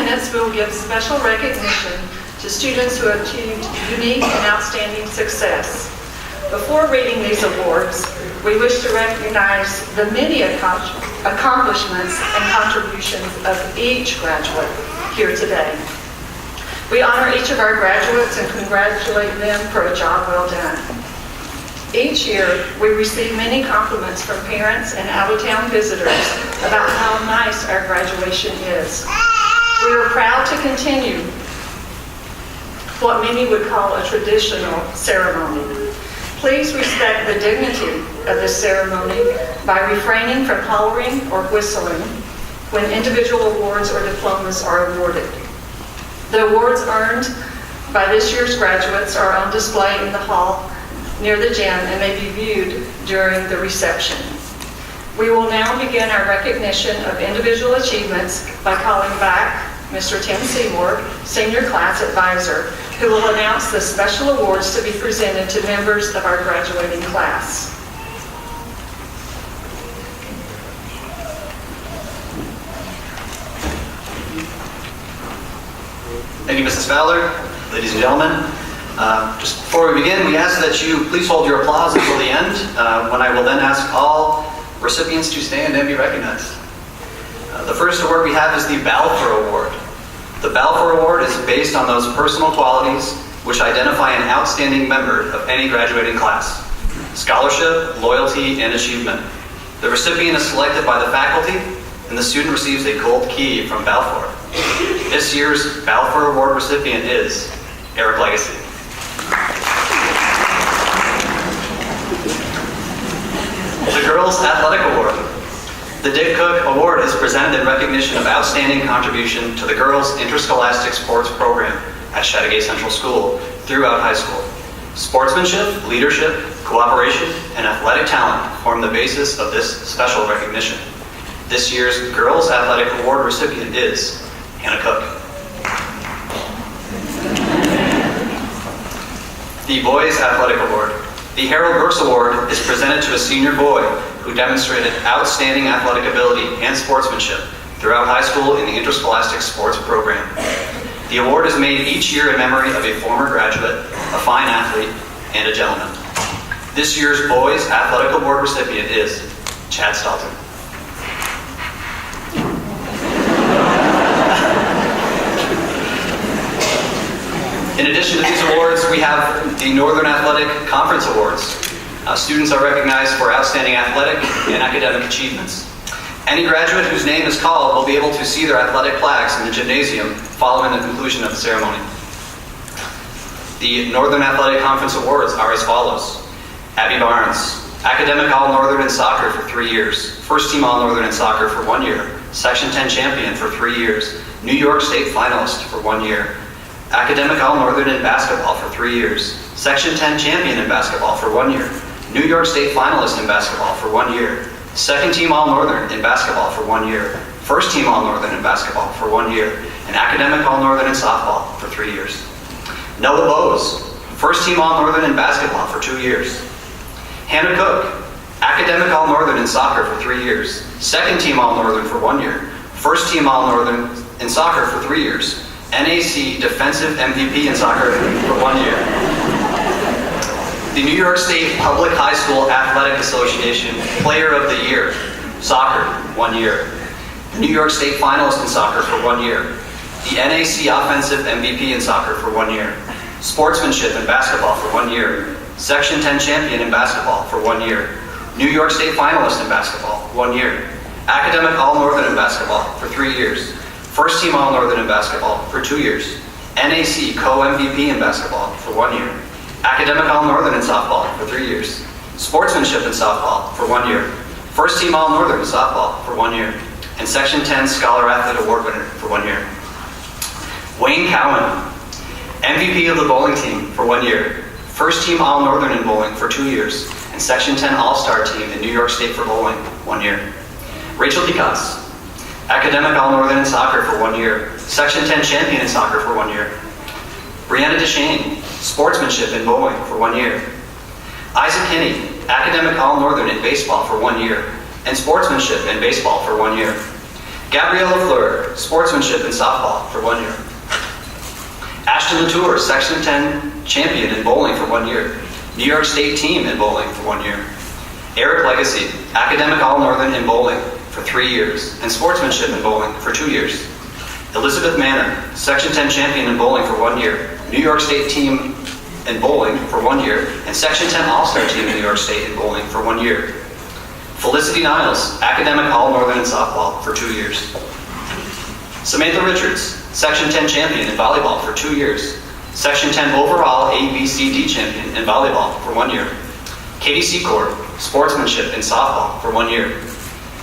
minutes, we will give special recognition to students who have achieved unique and outstanding success. Before reading these awards, we wish to recognize the many accomplishments and contributions of each graduate here today. We honor each of our graduates and congratulate them for a job well done. Each year, we receive many compliments from parents and out-of-town visitors about how nice our graduation is. We are proud to continue what many would call a traditional ceremony. Please respect the dignity of this ceremony by refraining from hollering or whistling when individual awards or diplomas are awarded. The awards earned by this year's graduates are on display in the hall near the gym and may be viewed during the reception. We will now begin our recognition of individual achievements by calling back Mr. Tim Seymour, Senior Class Advisor, who will announce the special awards to be presented to members of our graduating class. Thank you, Mrs. Fowler. Ladies and gentlemen, just before we begin, we ask that you please hold your applause until the end, when I will then ask all recipients to stand and be recognized. The first award we have is the Balfour Award. The Balfour Award is based on those personal qualities which identify an outstanding member of any graduating class: scholarship, loyalty, and achievement. The recipient is selected by the faculty, and the student receives a gold key from Balfour. This year's Balfour Award recipient is Eric Legacy. The Girls Athletic Award. The Dick Cook Award is presented in recognition of outstanding contribution to the girls' interscholastic sports program at Chateauguay Central School throughout high school. Sportsmanship, leadership, cooperation, and athletic talent form the basis of this special recognition. This year's Girls Athletic Award recipient is Hannah Cook. The Boys Athletic Award. The Harold Brooks Award is presented to a senior boy who demonstrated outstanding athletic ability and sportsmanship throughout high school in the interscholastic sports program. The award is made each year in memory of a former graduate, a fine athlete, and a gentleman. This year's Boys Athletic Award recipient is Chad Stalton. In addition to these awards, we have the Northern Athletic Conference Awards. Students are recognized for outstanding athletic and academic achievements. Any graduate whose name is called will be able to see their athletic flags in the gymnasium following the conclusion of the ceremony. The Northern Athletic Conference Awards are as follows: Abby Barnes, Academic All-Northern in soccer for 3 years, First Team All-Northern in soccer for 1 year, Section 10 champion for 3 years, New York State finalist for 1 year, Academic All-Northern in basketball for 3 years, Section 10 champion in basketball for 1 year, New York State finalist in basketball for 1 year, Second Team All-Northern in basketball for 1 year, First Team All-Northern in basketball for 1 year, and Academic All-Northern in softball for 3 years. Noah Bowes, First Team All-Northern in basketball for 2 years. Hannah Cook, Academic All-Northern in soccer for 3 years, Second Team All-Northern for 1 year, First Team All-Northern in soccer for 3 years, NAC Defensive MVP in soccer for 1 year. The New York State Public High School Athletic Association Player of the Year, soccer, 1 year. The New York State finalist in soccer for 1 year. The NAC Offensive MVP in soccer for 1 year. Sportsmanship in basketball for 1 year. Section 10 champion in basketball for 1 year. New York State finalist in basketball, 1 year. Academic All-Northern in basketball for 3 years. First Team All-Northern in basketball for 2 years. NAC Co-MVP in basketball for 1 year. Academic All-Northern in softball for 3 years. Sportsmanship in softball for 1 year. First Team All-Northern in softball for 1 year. And Section 10 Scholar Athlete Award winner for 1 year. Wayne Cowan, MVP of the bowling team for 1 year. First Team All-Northern in bowling for 2 years. And Section 10 All-Star team in New York State for bowling, 1 year. Rachel DeCoste, Academic All-Northern in soccer for 1 year. Section 10 champion in soccer for 1 year. Brianna DeShane, Sportsmanship in bowling for 1 year. Isaac Kinney, Academic All-Northern in baseball for 1 year. And Sportsmanship in baseball for 1 year. Gabriella Fleur, sportsmanship in softball for 1 year. Ashton Latour, Section 10 champion in bowling for 1 year. New York State team in bowling for 1 year. Eric Legacy, academic All-Northern in bowling for 3 years, and sportsmanship in bowling for 2 years. Elizabeth Manor, Section 10 champion in bowling for 1 year. New York State team in bowling for 1 year, and Section 10 All-Star team in New York State in bowling for 1 year. Felicity Niles, academic All-Northern in softball for 2 years. Samantha Richards, Section 10 champion in volleyball for 2 years. Section 10 overall ABCD champion in volleyball for 1 year. Katie Secord, sportsmanship in softball for 1 year.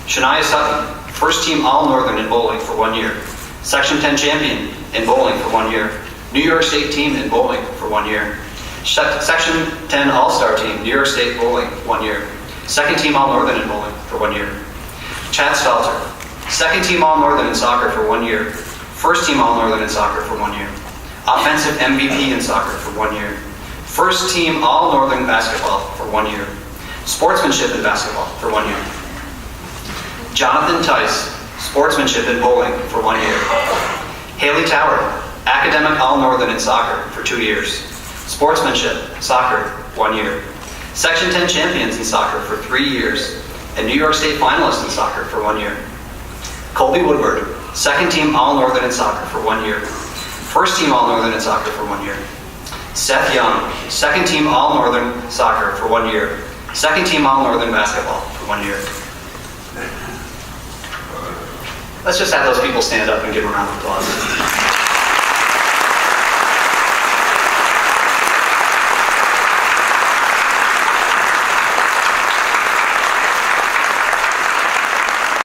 Shania Sutton, first team All-Northern in bowling for 1 year. Section 10 champion in bowling for 1 year. New York State team in bowling for 1 year. Section 10 All-Star team, New York State bowling, 1 year. Second team All-Northern in bowling for 1 year. Chad Stelter, second team All-Northern in soccer for 1 year. First team All-Northern in soccer for 1 year. Offensive MVP in soccer for 1 year. First team All-Northern basketball for 1 year. Sportsmanship in basketball for 1 year. Jonathan Tice, sportsmanship in bowling for 1 year. Haley Tower, academic All-Northern in soccer for 2 years. Sportsmanship, soccer, 1 year. Section 10 champions in soccer for 3 years, and New York State finalist in soccer for 1 year. Colby Woodward, second team All-Northern in soccer for 1 year. First team All-Northern in soccer for 1 year. Seth Young, second team All-Northern soccer for 1 year. Second team All-Northern basketball for 1 year. Let's just have those people stand up and give them a round of applause.